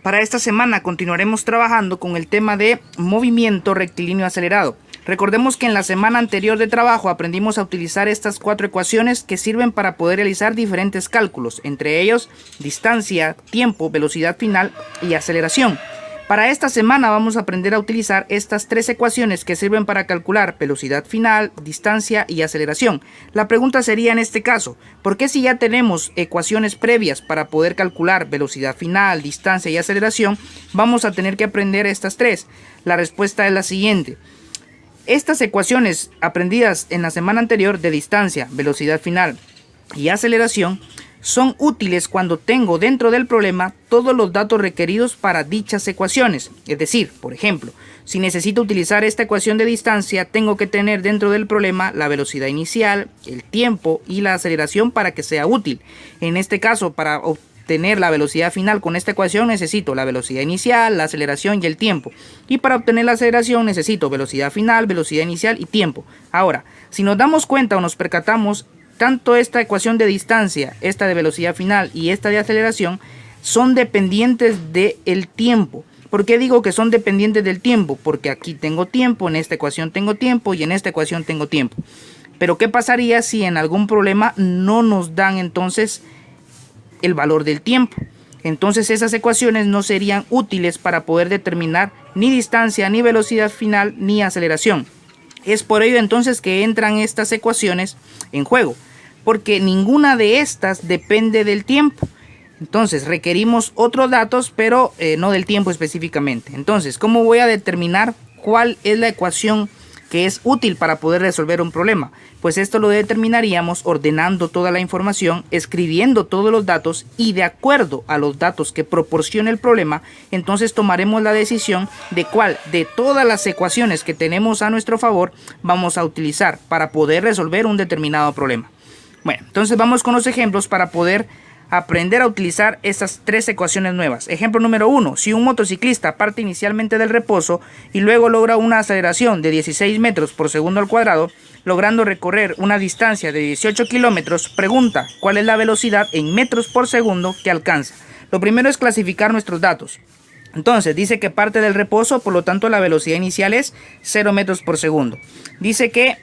Para esta semana continuaremos trabajando con el tema de movimiento rectilíneo acelerado. Recordemos que en la semana anterior de trabajo aprendimos a utilizar estas 4 ecuaciones que sirven para poder realizar diferentes cálculos, entre ellos distancia, tiempo, velocidad final y aceleración. Para esta semana vamos a aprender a utilizar estas 3 ecuaciones que sirven para calcular velocidad final, distancia y aceleración. La pregunta sería en este caso, ¿por qué si ya tenemos ecuaciones previas para poder calcular velocidad final, distancia y aceleración, vamos a tener que aprender estas 3? La respuesta es la siguiente. Estas ecuaciones aprendidas en la semana anterior de distancia, velocidad final y aceleración son útiles cuando tengo dentro del problema todos los datos requeridos para dichas ecuaciones. Es decir, por ejemplo, si necesito utilizar esta ecuación de distancia, tengo que tener dentro del problema la velocidad inicial, el tiempo y la aceleración para que sea útil. En este caso, para obtener la velocidad final con esta ecuación necesito la velocidad inicial, la aceleración y el tiempo. Y para obtener la aceleración necesito velocidad final, velocidad inicial y tiempo. Ahora, si nos damos cuenta o nos percatamos, tanto esta ecuación de distancia, esta de velocidad final y esta de aceleración son dependientes del tiempo. ¿Por qué digo que son dependientes del tiempo? Porque aquí tengo tiempo, en esta ecuación tengo tiempo y en esta ecuación tengo tiempo. Pero ¿qué pasaría si en algún problema no nos dan entonces el valor del tiempo? Entonces esas ecuaciones no serían útiles para poder determinar ni distancia, ni velocidad final, ni aceleración. Es por ello entonces que entran estas ecuaciones en juego, porque ninguna de estas depende del tiempo. Entonces requerimos otros datos, pero no del tiempo específicamente. Entonces, ¿cómo voy a determinar cuál es la ecuación que es útil para poder resolver un problema? Pues esto lo determinaríamos ordenando toda la información, escribiendo todos los datos y de acuerdo a los datos que proporciona el problema, entonces tomaremos la decisión de cuál de todas las ecuaciones que tenemos a nuestro favor vamos a utilizar para poder resolver un determinado problema. Bueno, entonces vamos con los ejemplos para poder aprender a utilizar estas 3 ecuaciones nuevas. Ejemplo número 1. Si un motociclista parte inicialmente del reposo y luego logra una aceleración de 16 metros por segundo al cuadrado, logrando recorrer una distancia de 18 kilómetros, pregunta cuál es la velocidad en metros por segundo que alcanza. Lo primero es clasificar nuestros datos. Entonces dice que parte del reposo, por lo tanto la velocidad inicial es 0 metros por segundo. Dice que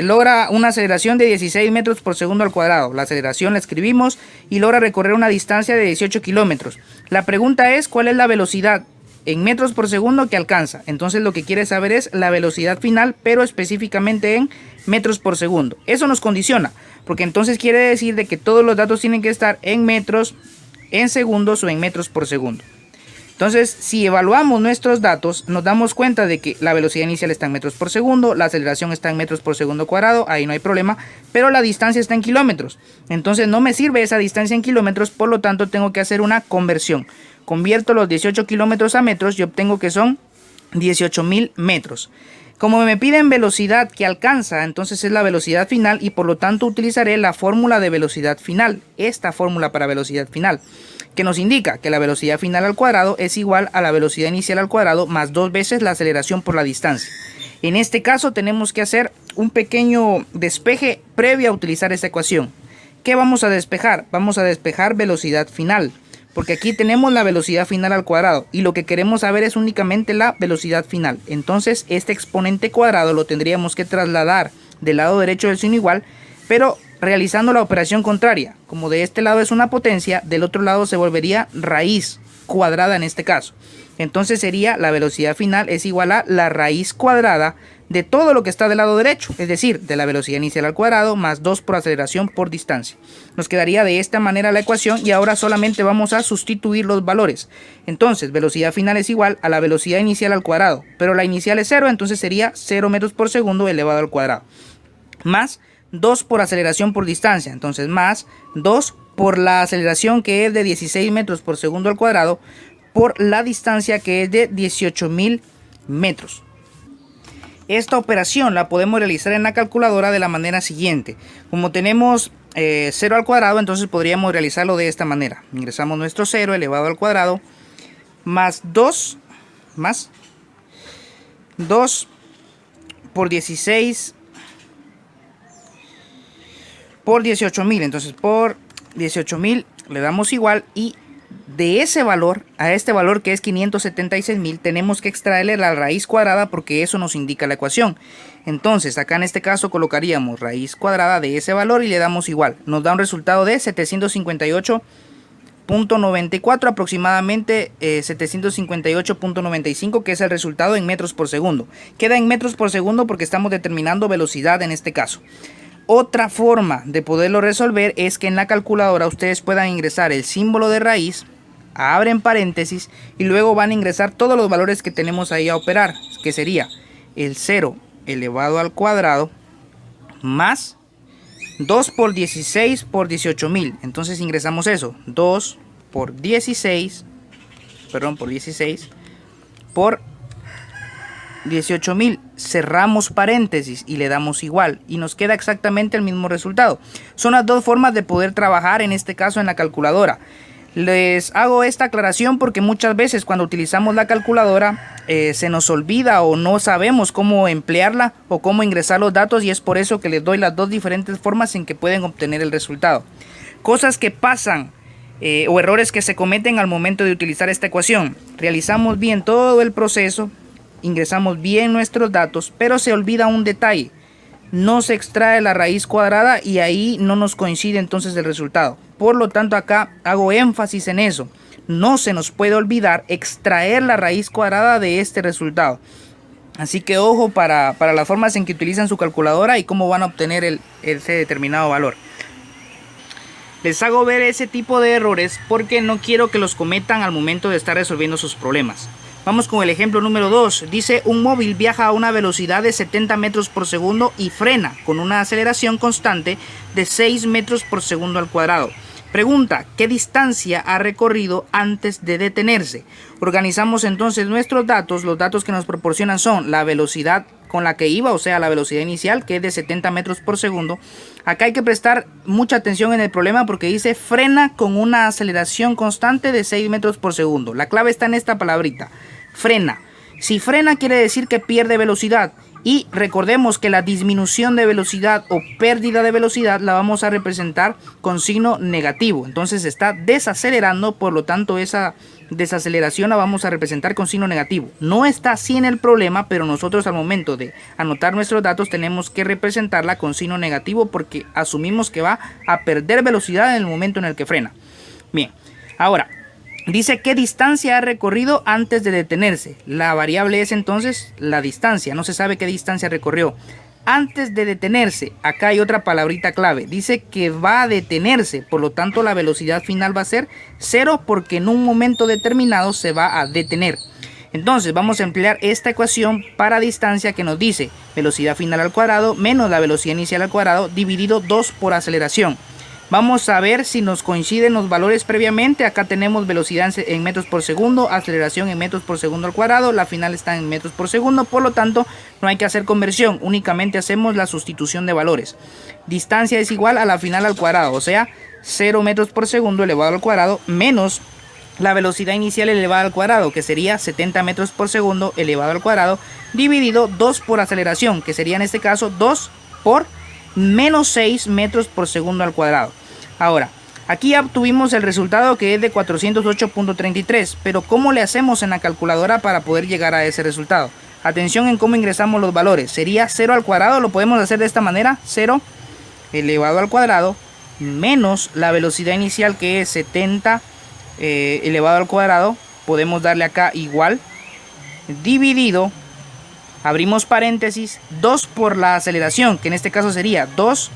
logra una aceleración de 16 metros por segundo al cuadrado. La aceleración la escribimos y logra recorrer una distancia de 18 kilómetros. La pregunta es cuál es la velocidad en metros por segundo que alcanza. Entonces lo que quiere saber es la velocidad final, pero específicamente en metros por segundo. Eso nos condiciona, porque entonces quiere decir de que todos los datos tienen que estar en metros, en segundos o en metros por segundo. Entonces, si evaluamos nuestros datos, nos damos cuenta de que la velocidad inicial está en metros por segundo, la aceleración está en metros por segundo cuadrado, ahí no hay problema, pero la distancia está en kilómetros. Entonces no me sirve esa distancia en kilómetros, por lo tanto tengo que hacer una conversión. Convierto los 18 kilómetros a metros y obtengo que son 18.000 metros. Como me piden velocidad que alcanza, entonces es la velocidad final y por lo tanto utilizaré la fórmula de velocidad final, esta fórmula para velocidad final, que nos indica que la velocidad final al cuadrado es igual a la velocidad inicial al cuadrado más 2 veces la aceleración por la distancia. En este caso tenemos que hacer un pequeño despeje previo a utilizar esta ecuación. ¿Qué vamos a despejar? Vamos a despejar velocidad final, porque aquí tenemos la velocidad final al cuadrado y lo que queremos saber es únicamente la velocidad final. Entonces este exponente cuadrado lo tendríamos que trasladar del lado derecho del signo igual, pero realizando la operación contraria. Como de este lado es una potencia, del otro lado se volvería raíz cuadrada en este caso. Entonces sería la velocidad final es igual a la raíz cuadrada de todo lo que está del lado derecho, es decir, de la velocidad inicial al cuadrado más 2 por aceleración por distancia. Nos quedaría de esta manera la ecuación y ahora solamente vamos a sustituir los valores. Entonces velocidad final es igual a la velocidad inicial al cuadrado, pero la inicial es 0, entonces sería 0 metros por segundo elevado al cuadrado, más 2 por aceleración por distancia, entonces más 2 por la aceleración que es de 16 metros por segundo al cuadrado por la distancia que es de 18.000 metros. Esta operación la podemos realizar en la calculadora de la manera siguiente. Como tenemos 0 al cuadrado, entonces podríamos realizarlo de esta manera. Ingresamos nuestro 0 elevado al cuadrado más 2 por 16 por 18.000. Entonces por 18.000 le damos igual y De ese valor a este valor que es 576.000 tenemos que extraerle la raíz cuadrada porque eso nos indica la ecuación. Entonces acá en este caso colocaríamos raíz cuadrada de ese valor y le damos igual. Nos da un resultado de 758.94, aproximadamente 758.95, que es el resultado en metros por segundo. Queda en metros por segundo porque estamos determinando velocidad en este caso. Otra forma de poderlo resolver es que en la calculadora ustedes puedan ingresar el símbolo de raíz, abren paréntesis y luego van a ingresar todos los valores que tenemos ahí a operar, que sería el 0 elevado al cuadrado más 2 por 16 por 18.000. Entonces ingresamos eso, 2 por 16, perdón, por 16 por 18.000, cerramos paréntesis y le damos igual y nos queda exactamente el mismo resultado. Son las dos formas de poder trabajar en este caso en la calculadora. Les hago esta aclaración porque muchas veces cuando utilizamos la calculadora se nos olvida o no sabemos cómo emplearla o cómo ingresar los datos, y es por eso que les doy las dos diferentes formas en que pueden obtener el resultado. Cosas que pasan o errores que se cometen al momento de utilizar esta ecuación. Realizamos bien todo el proceso, ingresamos bien nuestros datos, pero se olvida un detalle. No se extrae la raíz cuadrada y ahí no nos coincide entonces el resultado. Por lo tanto acá hago énfasis en eso. No se nos puede olvidar extraer la raíz cuadrada de este resultado. Así que ojo para las formas en que utilizan su calculadora y cómo van a obtener ese determinado valor. Les hago ver ese tipo de errores porque no quiero que los cometan al momento de estar resolviendo sus problemas. Vamos con el ejemplo número 2. Dice: un móvil viaja a una velocidad de 70 metros por segundo y frena con una aceleración constante de 6 metros por segundo al cuadrado. Pregunta: ¿qué distancia ha recorrido antes de detenerse? Organizamos entonces nuestros datos. Los datos que nos proporcionan son la velocidad con la que iba, o sea, la velocidad inicial, que es de 70 metros por segundo. Acá hay que prestar mucha atención en el problema porque dice frena con una aceleración constante de 6 metros por segundo. La clave está en esta palabrita: frena. Si frena quiere decir que pierde velocidad. Y recordemos que la disminución de velocidad o pérdida de velocidad la vamos a representar con signo negativo. Entonces está desacelerando, por lo tanto esa desaceleración la vamos a representar con signo negativo. No está así en el problema, pero nosotros al momento de anotar nuestros datos tenemos que representarla con signo negativo porque asumimos que va a perder velocidad en el momento en el que frena. Bien, ahora dice qué distancia ha recorrido antes de detenerse. La variable es entonces la distancia. No se sabe qué distancia recorrió antes de detenerse. Acá hay otra palabrita clave. Dice que va a detenerse. Por lo tanto la velocidad final va a ser 0 porque en un momento determinado se va a detener. Entonces vamos a emplear esta ecuación para distancia que nos dice velocidad final al cuadrado menos la velocidad inicial al cuadrado dividido 2 por aceleración. Vamos a ver si nos coinciden los valores previamente. Acá tenemos velocidad en metros por segundo, aceleración en metros por segundo al cuadrado, la final está en metros por segundo, por lo tanto no hay que hacer conversión, únicamente hacemos la sustitución de valores. Distancia es igual a la final al cuadrado, o sea 0 metros por segundo elevado al cuadrado menos la velocidad inicial elevada al cuadrado, que sería 70 metros por segundo elevado al cuadrado, dividido 2 por aceleración, que sería en este caso 2 por menos 6 metros por segundo al cuadrado. Ahora, aquí ya obtuvimos el resultado que es de 408.33, pero ¿cómo le hacemos en la calculadora para poder llegar a ese resultado? Atención en cómo ingresamos los valores. Sería 0 al cuadrado, lo podemos hacer de esta manera: 0 elevado al cuadrado menos la velocidad inicial que es 70 elevado al cuadrado, podemos darle acá igual, dividido, abrimos paréntesis, 2 por la aceleración, que en este caso sería 2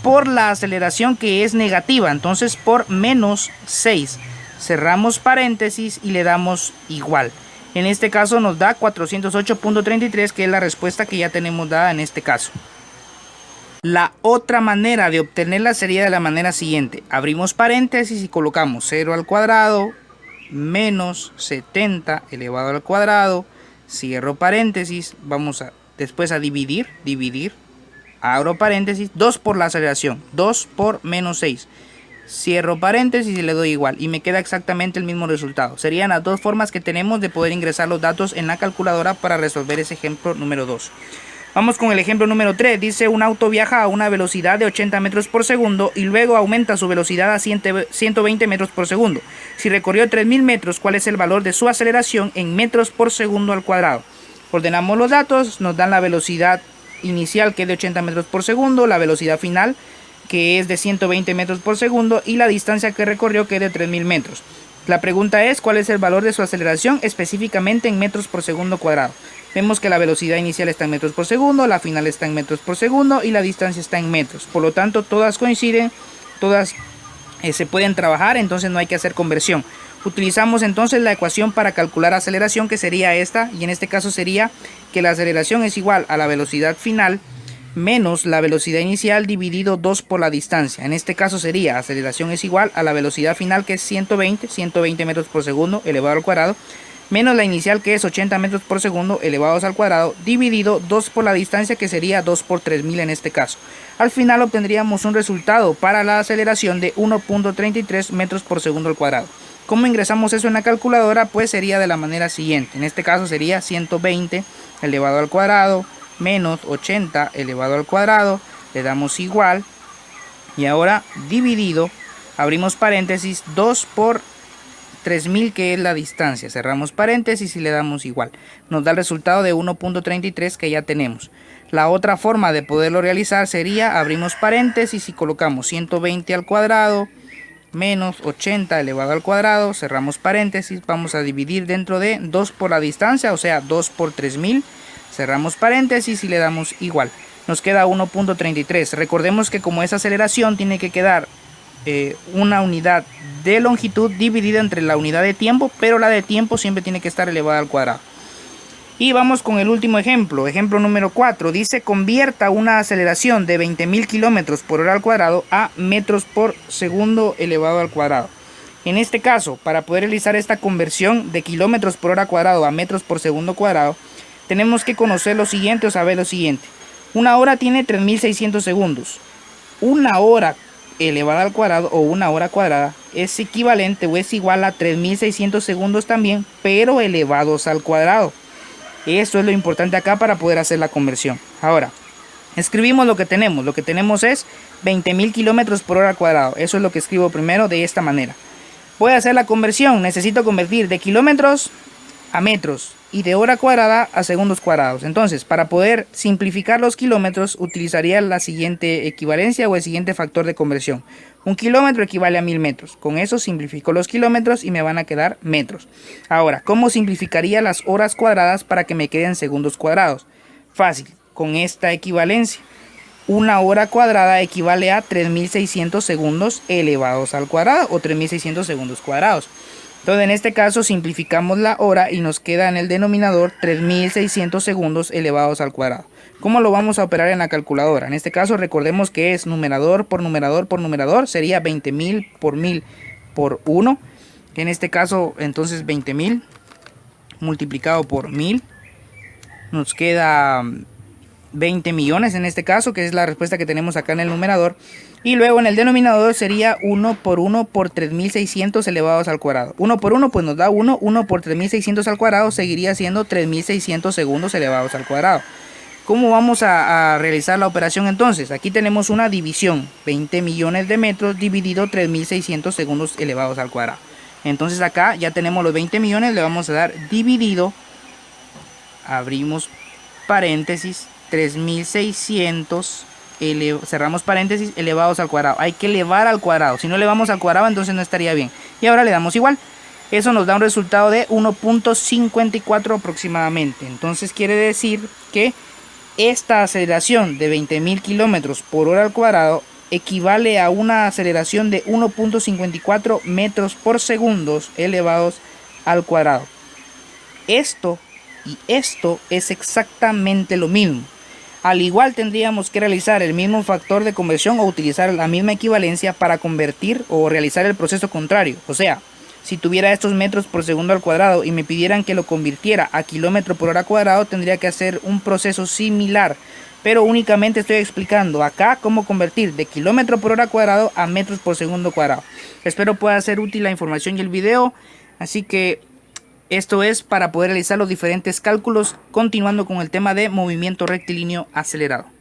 por la aceleración que es negativa, entonces por menos 6. Cerramos paréntesis y le damos igual. En este caso nos da 408.33, que es la respuesta que ya tenemos dada en este caso. La otra manera de obtenerla sería de la manera siguiente. Abrimos paréntesis y colocamos 0 al cuadrado menos 70 elevado al cuadrado. Cierro paréntesis, vamos después a dividir, abro paréntesis, 2 por la aceleración, 2 por menos 6, cierro paréntesis y le doy igual y me queda exactamente el mismo resultado. Serían las dos formas que tenemos de poder ingresar los datos en la calculadora para resolver ese ejemplo número 2. Vamos con el ejemplo número 3. Dice un auto viaja a una velocidad de 80 metros por segundo y luego aumenta su velocidad a 120 metros por segundo. Si recorrió 3000 metros, ¿cuál es el valor de su aceleración en metros por segundo al cuadrado? Ordenamos los datos, nos dan la velocidad inicial, que es de 80 metros por segundo, la velocidad final, que es de 120 metros por segundo, y la distancia que recorrió, que es de 3000 metros. La pregunta es, ¿cuál es el valor de su aceleración específicamente en metros por segundo cuadrado? Vemos que la velocidad inicial está en metros por segundo, la final está en metros por segundo y la distancia está en metros. Por lo tanto, todas coinciden, todas se pueden trabajar, entonces no hay que hacer conversión. Utilizamos entonces la ecuación para calcular aceleración, que sería esta, y en este caso sería que la aceleración es igual a la velocidad final menos la velocidad inicial dividido 2 por la distancia. En este caso sería aceleración es igual a la velocidad final, que es 120 metros por segundo elevado al cuadrado, menos la inicial, que es 80 metros por segundo elevados al cuadrado, dividido 2 por la distancia, que sería 2 por 3000 en este caso. Al final obtendríamos un resultado para la aceleración de 1.33 metros por segundo al cuadrado. ¿Cómo ingresamos eso en la calculadora? Pues sería de la manera siguiente. En este caso sería 120 elevado al cuadrado menos 80 elevado al cuadrado, le damos igual, y ahora dividido, abrimos paréntesis, 2 por 3000, que es la distancia, cerramos paréntesis y le damos igual. Nos da el resultado de 1.33 que ya tenemos. La otra forma de poderlo realizar sería, abrimos paréntesis y colocamos 120 al cuadrado menos 80 elevado al cuadrado, cerramos paréntesis, vamos a dividir dentro de 2 por la distancia, o sea 2 por 3000, cerramos paréntesis y le damos igual. Nos queda 1.33. Recordemos que como esa aceleración tiene que quedar una unidad de longitud dividida entre la unidad de tiempo, pero la de tiempo siempre tiene que estar elevada al cuadrado. Y vamos con el último ejemplo, ejemplo número 4. Dice convierta una aceleración de 20.000 km por hora al cuadrado a metros por segundo elevado al cuadrado. En este caso, para poder realizar esta conversión de kilómetros por hora cuadrado a metros por segundo cuadrado, tenemos que conocer lo siguiente o saber lo siguiente. Una hora tiene 3600 segundos. Una hora elevada al cuadrado o una hora cuadrada es equivalente o es igual a 3600 segundos también, pero elevados al cuadrado. Eso es lo importante acá para poder hacer la conversión. Ahora, escribimos lo que tenemos. Lo que tenemos es 20.000 kilómetros por hora al cuadrado. Eso es lo que escribo primero de esta manera. Voy a hacer la conversión. Necesito convertir de kilómetros a metros y de hora cuadrada a segundos cuadrados. Entonces, para poder simplificar los kilómetros, utilizaría la siguiente equivalencia o el siguiente factor de conversión. Un kilómetro equivale a 1000 metros. Con eso simplifico los kilómetros y me van a quedar metros. Ahora, ¿cómo simplificaría las horas cuadradas para que me queden segundos cuadrados? Fácil, con esta equivalencia. Una hora cuadrada equivale a 3600 segundos elevados al cuadrado o 3600 segundos cuadrados. Entonces en este caso simplificamos la hora y nos queda en el denominador 3600 segundos elevados al cuadrado. ¿Cómo lo vamos a operar en la calculadora? En este caso recordemos que es numerador por numerador por numerador, sería 20.000 por 1000 por 1. En este caso entonces 20.000 multiplicado por 1000 nos queda 20 millones en este caso, que es la respuesta que tenemos acá en el numerador. Y luego en el denominador sería 1 por 1 por 3600 elevados al cuadrado. 1 por 1 pues nos da 1, 1 por 3600 al cuadrado seguiría siendo 3600 segundos elevados al cuadrado. ¿Cómo vamos a realizar la operación entonces? Aquí tenemos una división, 20 millones de metros dividido 3600 segundos elevados al cuadrado. Entonces acá ya tenemos los 20 millones, le vamos a dar dividido, abrimos paréntesis, 3600, cerramos paréntesis, elevados al cuadrado. Hay que elevar al cuadrado, si no elevamos al cuadrado entonces no estaría bien. Y ahora le damos igual. Eso nos da un resultado de 1.54 aproximadamente. Entonces quiere decir que esta aceleración de 20.000 kilómetros por hora al cuadrado equivale a una aceleración de 1.54 metros por segundo elevados al cuadrado. Esto y esto es exactamente lo mismo. Al igual tendríamos que realizar el mismo factor de conversión o utilizar la misma equivalencia para convertir o realizar el proceso contrario. O sea, si tuviera estos metros por segundo al cuadrado y me pidieran que lo convirtiera a kilómetro por hora cuadrado, tendría que hacer un proceso similar. Pero únicamente estoy explicando acá cómo convertir de kilómetro por hora cuadrado a metros por segundo cuadrado. Espero pueda ser útil la información y el video. Así que Esto es para poder realizar los diferentes cálculos, continuando con el tema de movimiento rectilíneo acelerado.